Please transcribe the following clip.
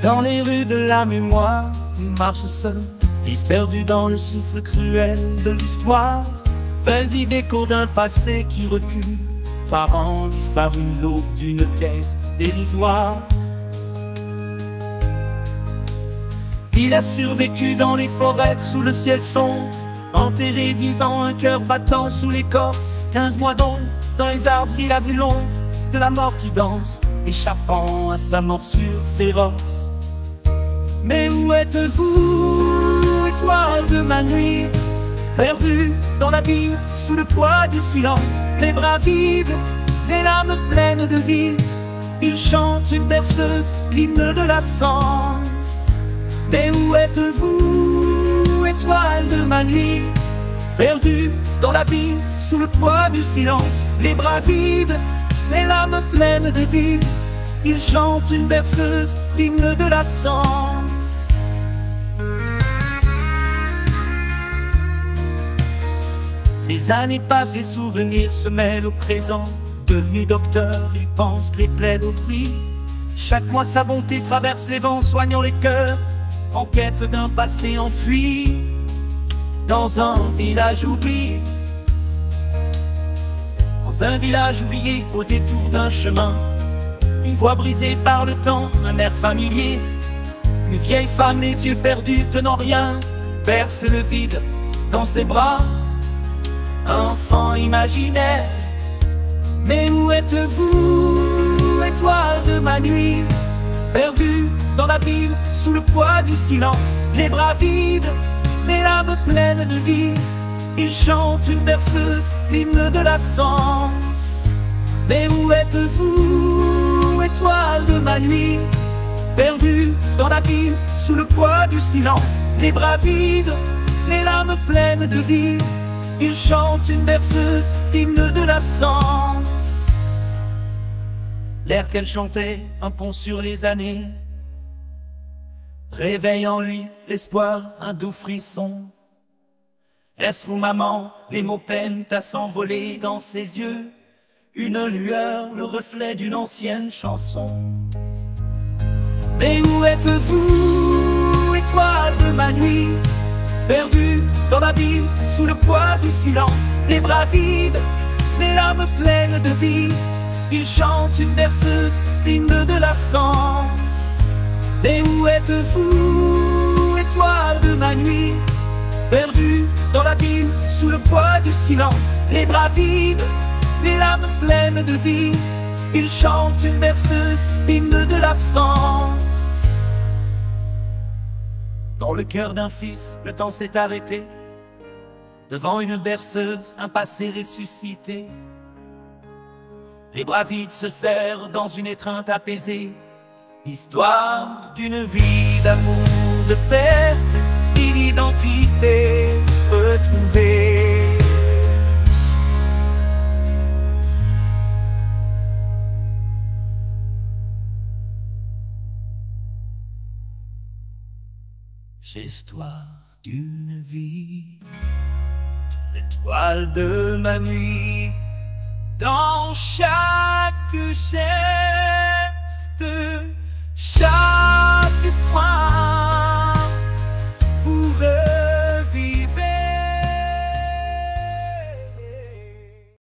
Dans les rues de la mémoire, il marche seul, fils perdu dans le souffle cruel de l'histoire. Belle vie d'écho d'un passé qui recule, parents disparus l'aube d'une quête dérisoire. Il a survécu dans les forêts sous le ciel sombre, enterré vivant, un cœur battant sous l'écorce. 15 mois d'ombre, dans les arbres il a vu l'ombre de la mort qui danse, échappant à sa morsure féroce. Mais où êtes-vous, étoile de ma nuit, perdue dans l'abîme, sous le poids du silence, les bras vides, les larmes pleines de vie. Il chante une berceuse, l'hymne de l'absence. Mais où êtes-vous, étoile de ma nuit, perdue dans l'abîme, sous le poids du silence, les bras vides, les larmes pleines de vie. Il chante une berceuse, l'hymne de l'absence. Les années passent, les souvenirs se mêlent au présent. Devenu docteur, il pense les plaies d'autrui. Chaque mois sa bonté traverse les vents, soignant les cœurs, en quête d'un passé enfui. Dans un village oublié, dans un village oublié, au détour d'un chemin, une voix brisée par le temps, un air familier. Une vieille femme, les yeux perdus, tenant rien, berce le vide dans ses bras. Enfant imaginaire, mais où êtes-vous, étoile de ma nuit, perdue dans l'abîme, sous le poids du silence, les bras vides, les larmes pleines de vie. Il chante une berceuse, l'hymne de l'absence. Mais où êtes-vous, étoile de ma nuit, perdue dans l'abîme, sous le poids du silence, les bras vides, les larmes pleines de vie. Il chante une berceuse, l'hymne de l'absence. L'air qu'elle chantait, un pont sur les années, réveille en lui l'espoir, un doux frisson. Est-ce vous, maman? Les mots peinent à s'envoler dans ses yeux. Une lueur, le reflet d'une ancienne chanson. Mais où êtes-vous, étoile de ma nuit, perdue dans l'abîme, sous le poids du silence, les bras vides, les larmes pleines de vie. Il chante une berceuse, l'hymne de l'absence. Mais où êtes-vous, étoile de ma nuit, perdue dans l'abîme, sous le poids du silence, les bras vides, les larmes pleines de vie. Il chante une berceuse, l'hymne de l'absence. Dans le cœur d'un fils, le temps s'est arrêté. Devant une berceuse, un passé ressuscité. Les bras vides se serrent dans une étreinte apaisée. Histoire d'une vie d'amour, de perte, d'identité retrouvée. Histoire d'une vie, l'étoile de ma nuit, dans chaque geste, chaque soin.